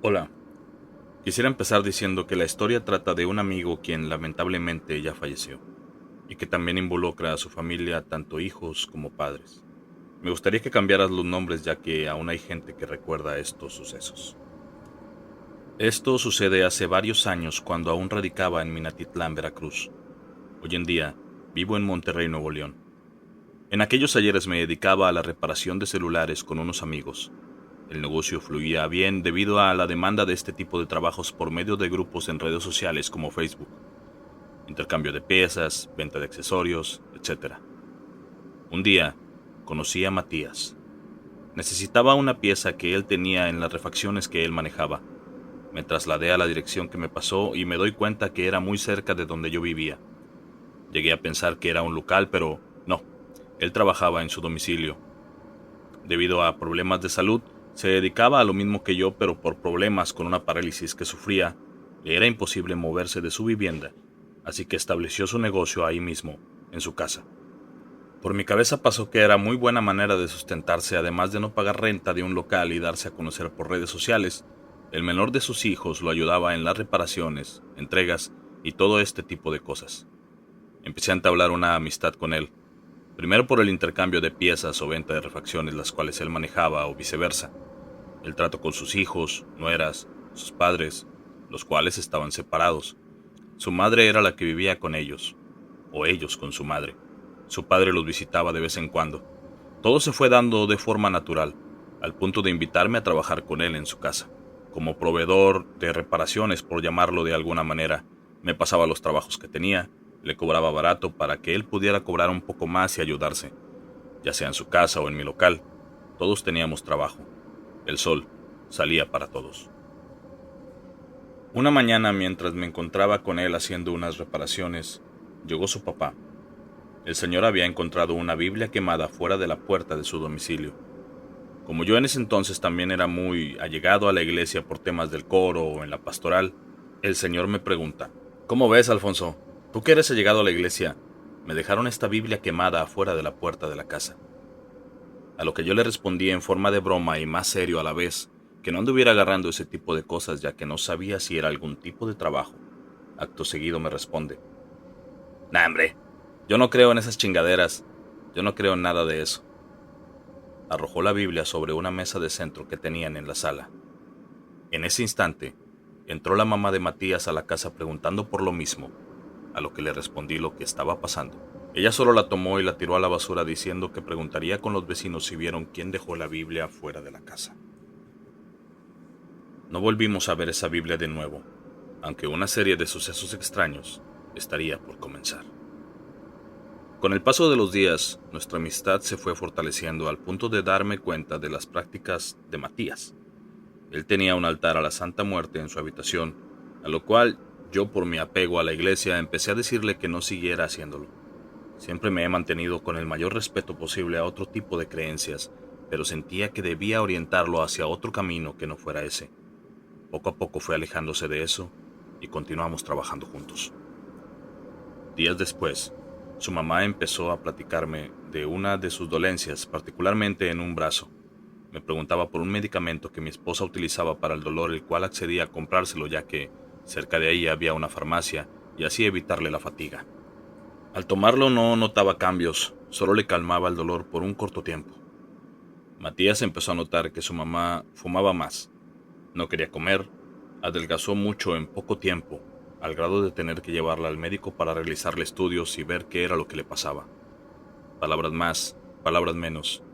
Hola, quisiera empezar diciendo que la historia trata de un amigo quien lamentablemente ya falleció, y que también involucra a su familia, tanto hijos como padres. Me gustaría que cambiaras los nombres ya que aún hay gente que recuerda estos sucesos. Esto sucede hace varios años cuando aún radicaba en Minatitlán, Veracruz. Hoy en día, vivo en Monterrey, Nuevo León. En aquellos ayeres me dedicaba a la reparación de celulares con unos amigos. El negocio fluía bien debido a la demanda de este tipo de trabajos por medio de grupos en redes sociales como Facebook, intercambio de piezas, venta de accesorios, etc. Un día, conocí a Matías. Necesitaba una pieza que él tenía en las refacciones que él manejaba. Me trasladé a la dirección que me pasó y me doy cuenta que era muy cerca de donde yo vivía. Llegué a pensar que era un local, pero no. Él trabajaba en su domicilio. Debido a problemas de salud, se dedicaba a lo mismo que yo, pero por problemas con una parálisis que sufría, le era imposible moverse de su vivienda, así que estableció su negocio ahí mismo, en su casa. Por mi cabeza pasó que era muy buena manera de sustentarse, además de no pagar renta de un local y darse a conocer por redes sociales. El menor de sus hijos lo ayudaba en las reparaciones, entregas y todo este tipo de cosas. Empecé a entablar una amistad con él, primero por el intercambio de piezas o venta de refacciones las cuales él manejaba o viceversa. El trato con sus hijos, nueras, sus padres, los cuales estaban separados. Su madre era la que vivía con ellos, o ellos con su madre. Su padre los visitaba de vez en cuando. Todo se fue dando de forma natural, al punto de invitarme a trabajar con él en su casa. Como proveedor de reparaciones, por llamarlo de alguna manera, me pasaba los trabajos que tenía, le cobraba barato para que él pudiera cobrar un poco más y ayudarse, ya sea en su casa o en mi local. Todos teníamos trabajo. El sol salía para todos. Una mañana, mientras me encontraba con él haciendo unas reparaciones, llegó su papá. El señor había encontrado una Biblia quemada fuera de la puerta de su domicilio. Como yo en ese entonces también era muy allegado a la iglesia por temas del coro o en la pastoral, el señor me pregunta: ¿Cómo ves, Alfonso? Tú que eres allegado a la iglesia, me dejaron esta Biblia quemada afuera de la puerta de la casa. A lo que yo le respondí en forma de broma y más serio a la vez, que no anduviera agarrando ese tipo de cosas ya que no sabía si era algún tipo de trabajo. Acto seguido me responde: Nah, hombre, yo no creo en esas chingaderas, yo no creo en nada de eso. Arrojó la Biblia sobre una mesa de centro que tenían en la sala. En ese instante, entró la mamá de Matías a la casa preguntando por lo mismo, a lo que le respondí lo que estaba pasando. Ella solo la tomó y la tiró a la basura diciendo que preguntaría con los vecinos si vieron quién dejó la Biblia fuera de la casa. No volvimos a ver esa Biblia de nuevo, aunque una serie de sucesos extraños estaría por comenzar. Con el paso de los días, nuestra amistad se fue fortaleciendo al punto de darme cuenta de las prácticas de Matías. Él tenía un altar a la Santa Muerte en su habitación, a lo cual yo, por mi apego a la iglesia, empecé a decirle que no siguiera haciéndolo. Siempre me he mantenido con el mayor respeto posible a otro tipo de creencias, pero sentía que debía orientarlo hacia otro camino que no fuera ese. Poco a poco fue alejándose de eso y continuamos trabajando juntos. Días después, su mamá empezó a platicarme de una de sus dolencias, particularmente en un brazo. Me preguntaba por un medicamento que mi esposa utilizaba para el dolor, el cual accedía a comprárselo ya que cerca de ahí había una farmacia y así evitarle la fatiga. Al tomarlo no notaba cambios, solo le calmaba el dolor por un corto tiempo. Matías empezó a notar que su mamá fumaba más, no quería comer, adelgazó mucho en poco tiempo, al grado de tener que llevarla al médico para realizarle estudios y ver qué era lo que le pasaba. Palabras más, palabras menos.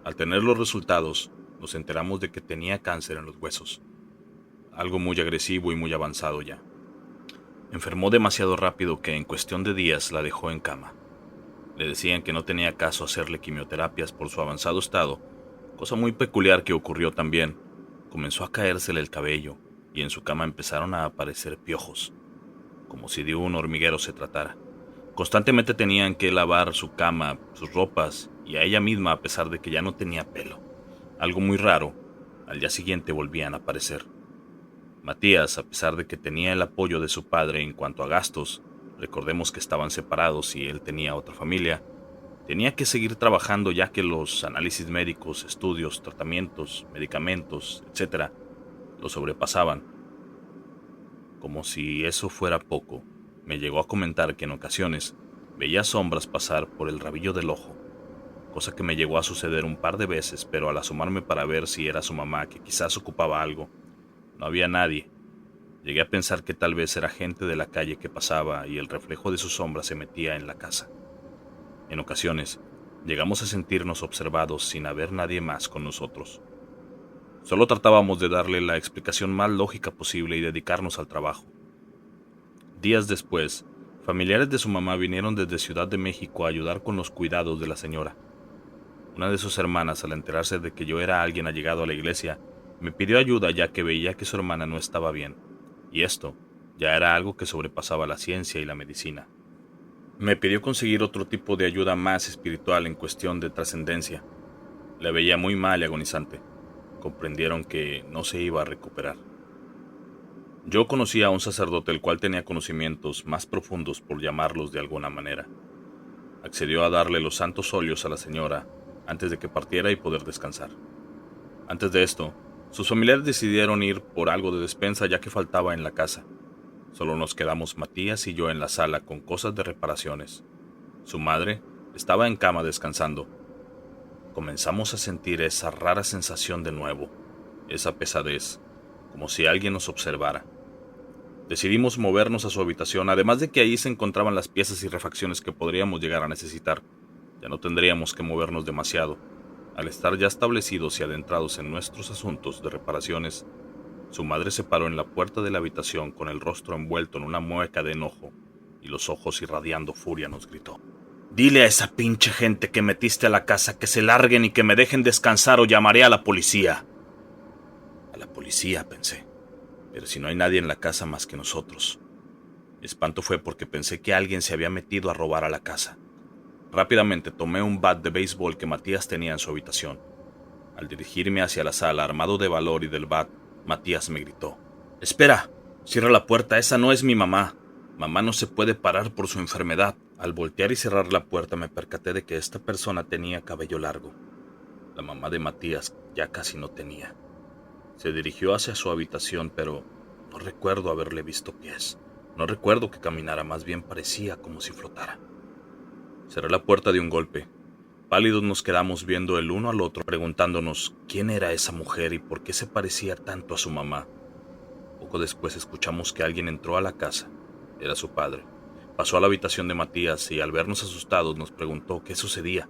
Al tener los resultados, nos enteramos de que tenía cáncer en los huesos, algo muy agresivo y muy avanzado ya. Enfermó demasiado rápido que en cuestión de días la dejó en cama. Le decían que no tenía caso hacerle quimioterapias por su avanzado estado, cosa muy peculiar que ocurrió también. Comenzó a caérsele el cabello y en su cama empezaron a aparecer piojos, como si de un hormiguero se tratara. Constantemente tenían que lavar su cama, sus ropas y a ella misma a pesar de que ya no tenía pelo. Algo muy raro, al día siguiente volvían a aparecer. Matías, a pesar de que tenía el apoyo de su padre en cuanto a gastos, recordemos que estaban separados y él tenía otra familia, tenía que seguir trabajando ya que los análisis médicos, estudios, tratamientos, medicamentos, etcétera, lo sobrepasaban. Como si eso fuera poco, me llegó a comentar que en ocasiones veía sombras pasar por el rabillo del ojo, cosa que me llegó a suceder un par de veces, pero al asomarme para ver si era su mamá, que quizás ocupaba algo, no había nadie. Llegué a pensar que tal vez era gente de la calle que pasaba y el reflejo de su sombra se metía en la casa. En ocasiones, llegamos a sentirnos observados sin haber nadie más con nosotros. Solo tratábamos de darle la explicación más lógica posible y dedicarnos al trabajo. Días después, familiares de su mamá vinieron desde Ciudad de México a ayudar con los cuidados de la señora. Una de sus hermanas, al enterarse de que yo era alguien allegado a la iglesia, me pidió ayuda ya que veía que su hermana no estaba bien, y esto ya era algo que sobrepasaba la ciencia y la medicina. Me pidió conseguir otro tipo de ayuda más espiritual en cuestión de trascendencia. La veía muy mal y agonizante. Comprendieron que no se iba a recuperar. Yo conocía a un sacerdote el cual tenía conocimientos más profundos, por llamarlos de alguna manera. Accedió a darle los santos óleos a la señora antes de que partiera y poder descansar. Antes de esto, sus familiares decidieron ir por algo de despensa ya que faltaba en la casa. Solo nos quedamos Matías y yo en la sala con cosas de reparaciones. Su madre estaba en cama descansando. Comenzamos a sentir esa rara sensación de nuevo, esa pesadez, como si alguien nos observara. Decidimos movernos a su habitación, además de que ahí se encontraban las piezas y refacciones que podríamos llegar a necesitar. Ya no tendríamos que movernos demasiado. Al estar ya establecidos y adentrados en nuestros asuntos de reparaciones, su madre se paró en la puerta de la habitación con el rostro envuelto en una mueca de enojo y los ojos irradiando furia nos gritó: «Dile a esa pinche gente que metiste a la casa que se larguen y que me dejen descansar o llamaré a la policía». A la policía, pensé, pero si no hay nadie en la casa más que nosotros. Mi espanto fue porque pensé que alguien se había metido a robar a la casa. Rápidamente tomé un bat de béisbol que Matías tenía en su habitación. Al dirigirme hacia la sala, armado de valor y del bat, Matías me gritó: «Espera, cierra la puerta, esa no es mi mamá. Mamá no se puede parar por su enfermedad». Al voltear y cerrar la puerta me percaté de que esta persona tenía cabello largo. La mamá de Matías ya casi no tenía. Se dirigió hacia su habitación, pero no recuerdo haberle visto pies. No recuerdo que caminara, más bien parecía como si flotara. Cerré la puerta de un golpe. Pálidos nos quedamos viendo el uno al otro, preguntándonos quién era esa mujer y por qué se parecía tanto a su mamá. Poco después escuchamos que alguien entró a la casa. Era su padre. Pasó a la habitación de Matías y al vernos asustados nos preguntó qué sucedía.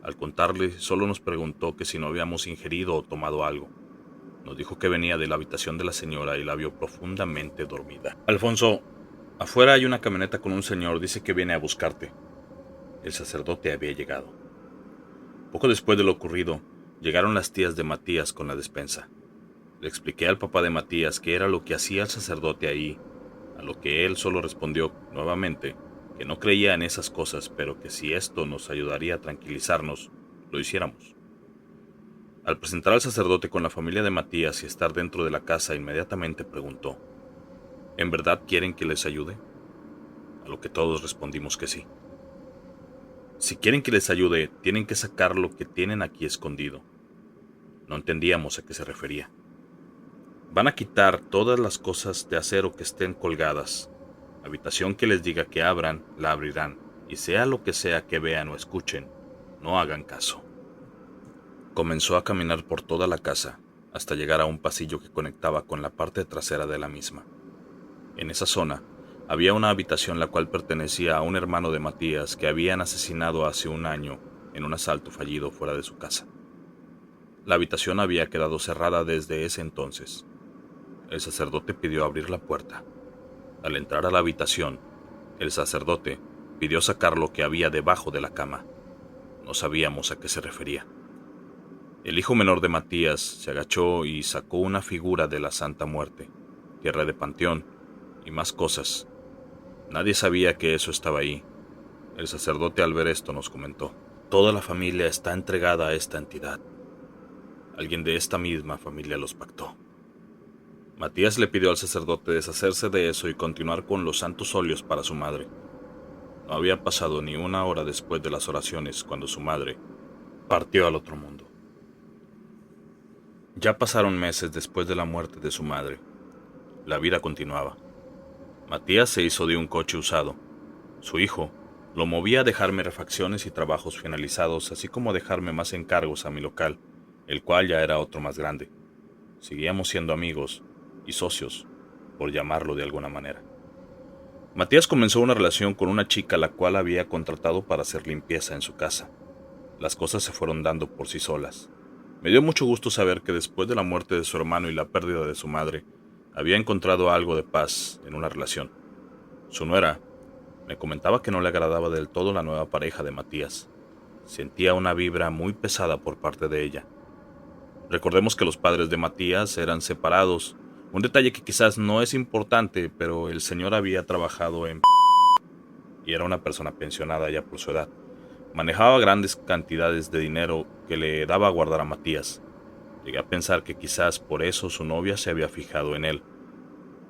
Al contarle, solo nos preguntó que si no habíamos ingerido o tomado algo. Nos dijo que venía de la habitación de la señora y la vio profundamente dormida. «Alfonso, afuera hay una camioneta con un señor, dice que viene a buscarte». El sacerdote había llegado. Poco después de lo ocurrido, llegaron las tías de Matías con la despensa. Le expliqué al papá de Matías qué era lo que hacía el sacerdote ahí, a lo que él solo respondió nuevamente que no creía en esas cosas, pero que si esto nos ayudaría a tranquilizarnos, lo hiciéramos. Al presentar al sacerdote con la familia de Matías y estar dentro de la casa, inmediatamente preguntó: «¿En verdad quieren que les ayude?». A lo que todos respondimos que sí. «Si quieren que les ayude, tienen que sacar lo que tienen aquí escondido». No entendíamos a qué se refería. «Van a quitar todas las cosas de acero que estén colgadas. Habitación que les diga que abran, la abrirán, y sea lo que sea que vean o escuchen, no hagan caso». Comenzó a caminar por toda la casa, hasta llegar a un pasillo que conectaba con la parte trasera de la misma. En esa zona, había una habitación la cual pertenecía a un hermano de Matías que habían asesinado hace un año en un asalto fallido fuera de su casa. La habitación había quedado cerrada desde ese entonces. El sacerdote pidió abrir la puerta. Al entrar a la habitación, el sacerdote pidió sacar lo que había debajo de la cama. No sabíamos a qué se refería. El hijo menor de Matías se agachó y sacó una figura de la Santa Muerte, tierra de panteón y más cosas. Nadie sabía que eso estaba ahí. El sacerdote al ver esto nos comentó: «Toda la familia está entregada a esta entidad. Alguien de esta misma familia los pactó». Matías le pidió al sacerdote deshacerse de eso y continuar con los santos óleos para su madre. No había pasado ni una hora después de las oraciones cuando su madre partió al otro mundo. Ya pasaron meses después de la muerte de su madre. La vida continuaba. Matías se hizo de un coche usado. Su hijo lo movía a dejarme refacciones y trabajos finalizados, así como a dejarme más encargos a mi local, el cual ya era otro más grande. Seguíamos siendo amigos y socios, por llamarlo de alguna manera. Matías comenzó una relación con una chica la cual había contratado para hacer limpieza en su casa. Las cosas se fueron dando por sí solas. Me dio mucho gusto saber que después de la muerte de su hermano y la pérdida de su madre, había encontrado algo de paz en una relación. Su nuera me comentaba que no le agradaba del todo la nueva pareja de Matías. Sentía una vibra muy pesada por parte de ella. Recordemos que los padres de Matías eran separados, un detalle que quizás no es importante, pero el señor había trabajado en y era una persona pensionada ya por su edad. Manejaba grandes cantidades de dinero que le daba a guardar a Matías. Llegué a pensar que quizás por eso su novia se había fijado en él.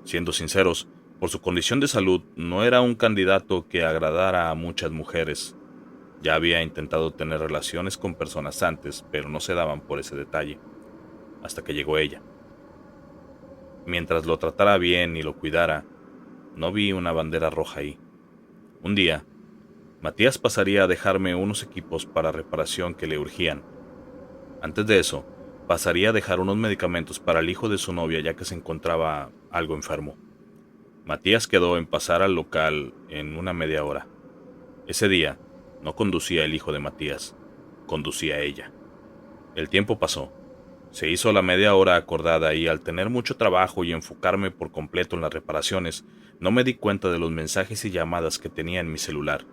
Siendo sinceros, por su condición de salud no era un candidato que agradara a muchas mujeres. Ya había intentado tener relaciones con personas antes, pero no se daban por ese detalle, hasta que llegó ella. Mientras lo tratara bien y lo cuidara, no vi una bandera roja ahí. Un día, Matías pasaría a dejarme unos equipos para reparación que le urgían. Antes de eso, pasaría a dejar unos medicamentos para el hijo de su novia ya que se encontraba algo enfermo. Matías quedó en pasar al local en una media hora. Ese día, no conducía el hijo de Matías, conducía ella. El tiempo pasó. Se hizo la media hora acordada y al tener mucho trabajo y enfocarme por completo en las reparaciones, no me di cuenta de los mensajes y llamadas que tenía en mi celular.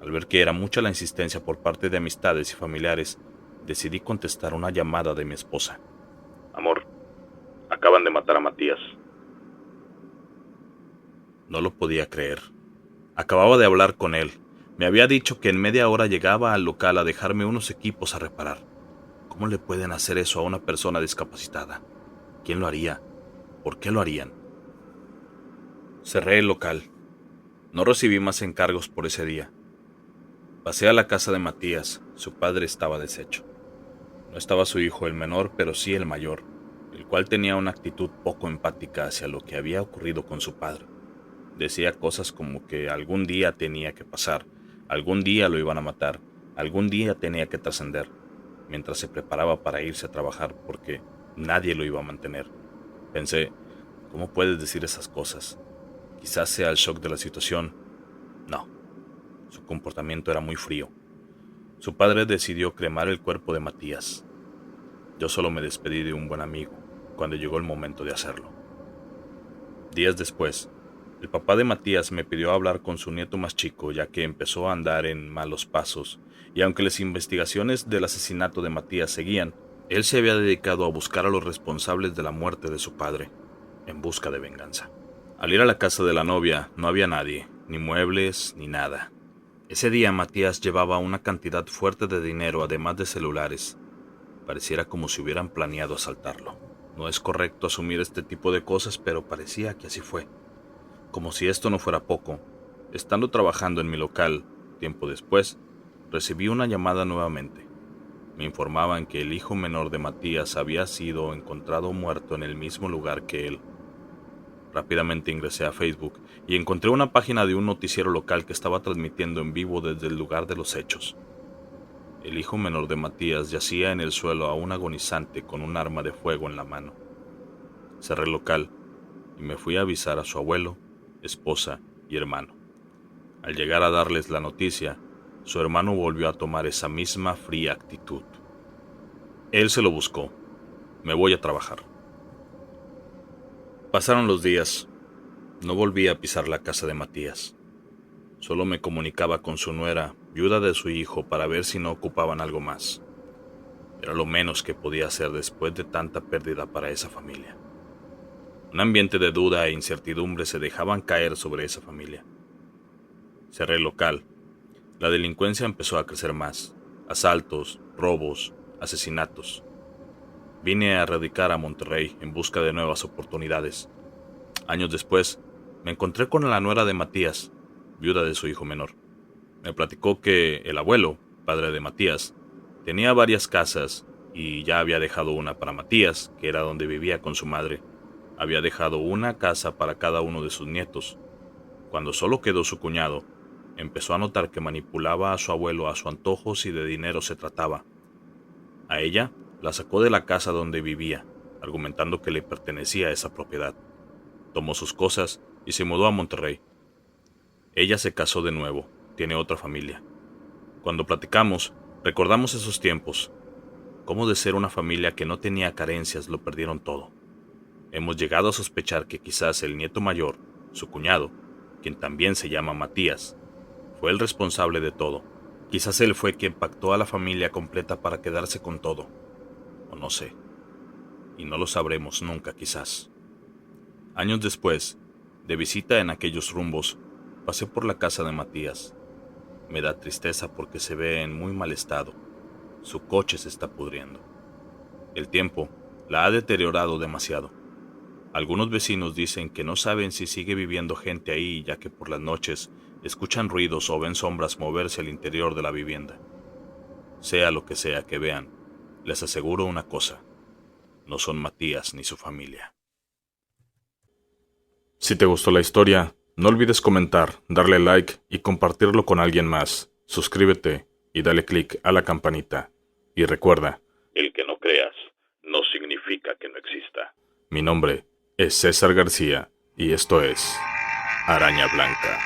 Al ver que era mucha la insistencia por parte de amistades y familiares, decidí contestar una llamada de mi esposa. Amor, acaban de matar a Matías. No lo podía creer. Acababa de hablar con él. Me había dicho que en media hora llegaba al local a dejarme unos equipos a reparar. ¿Cómo le pueden hacer eso a una persona discapacitada? ¿Quién lo haría? ¿Por qué lo harían? Cerré el local. No recibí más encargos por ese día. Pasé a la casa de Matías. Su padre estaba deshecho. No estaba su hijo el menor, pero sí el mayor, el cual tenía una actitud poco empática hacia lo que había ocurrido con su padre. Decía cosas como que algún día tenía que pasar, algún día lo iban a matar, algún día tenía que trascender, mientras se preparaba para irse a trabajar porque nadie lo iba a mantener. Pensé, ¿cómo puedes decir esas cosas? Quizás sea el shock de la situación. No, su comportamiento era muy frío. Su padre decidió cremar el cuerpo de Matías. Yo solo me despedí de un buen amigo cuando llegó el momento de hacerlo. Días después, el papá de Matías me pidió hablar con su nieto más chico ya que empezó a andar en malos pasos y aunque las investigaciones del asesinato de Matías seguían, él se había dedicado a buscar a los responsables de la muerte de su padre, en busca de venganza. Al ir a la casa de la novia no había nadie, ni muebles, ni nada. Ese día Matías llevaba una cantidad fuerte de dinero además de celulares. Pareciera como si hubieran planeado asaltarlo. No es correcto asumir este tipo de cosas, pero parecía que así fue. Como si esto no fuera poco, estando trabajando en mi local, tiempo después, recibí una llamada nuevamente. Me informaban que el hijo menor de Matías había sido encontrado muerto en el mismo lugar que él. Rápidamente ingresé a Facebook y encontré una página de un noticiero local que estaba transmitiendo en vivo desde el lugar de los hechos. El hijo menor de Matías yacía en el suelo aún agonizante con un arma de fuego en la mano. Cerré el local y me fui a avisar a su abuelo, esposa y hermano. Al llegar a darles la noticia, su hermano volvió a tomar esa misma fría actitud. Él se lo buscó. Me voy a trabajar. Pasaron los días. No volví a pisar la casa de Matías. Solo me comunicaba con su nuera, viuda de su hijo, para ver si no ocupaban algo más. Era lo menos que podía hacer después de tanta pérdida para esa familia. Un ambiente de duda e incertidumbre se dejaban caer sobre esa familia. Cerré el local. La delincuencia empezó a crecer más. Asaltos, robos, asesinatos. Vine a radicar a Monterrey en busca de nuevas oportunidades. Años después, me encontré con la nuera de Matías, viuda de su hijo menor. Me platicó que el abuelo, padre de Matías, tenía varias casas y ya había dejado una para Matías, que era donde vivía con su madre. Había dejado una casa para cada uno de sus nietos. Cuando solo quedó su cuñado, empezó a notar que manipulaba a su abuelo a su antojo si de dinero se trataba. A ella la sacó de la casa donde vivía, argumentando que le pertenecía esa propiedad. Tomó sus cosas y se mudó a Monterrey. Ella se casó de nuevo, tiene otra familia. Cuando platicamos, recordamos esos tiempos, cómo de ser una familia que no tenía carencias lo perdieron todo. Hemos llegado a sospechar que quizás el nieto mayor, su cuñado, quien también se llama Matías, fue el responsable de todo. Quizás él fue quien pactó a la familia completa para quedarse con todo. O no sé. Y no lo sabremos nunca, quizás. Años después, de visita en aquellos rumbos, pasé por la casa de Matías. Me da tristeza porque se ve en muy mal estado. Su coche se está pudriendo. El tiempo la ha deteriorado demasiado. Algunos vecinos dicen que no saben si sigue viviendo gente ahí, ya que por las noches escuchan ruidos o ven sombras moverse al interior de la vivienda. Sea lo que sea que vean, les aseguro una cosa: no son Matías ni su familia. Si te gustó la historia, no olvides comentar, darle like y compartirlo con alguien más. Suscríbete y dale click a la campanita. Y recuerda, el que no creas no significa que no exista. Mi nombre es César García y esto es Araña Blanca.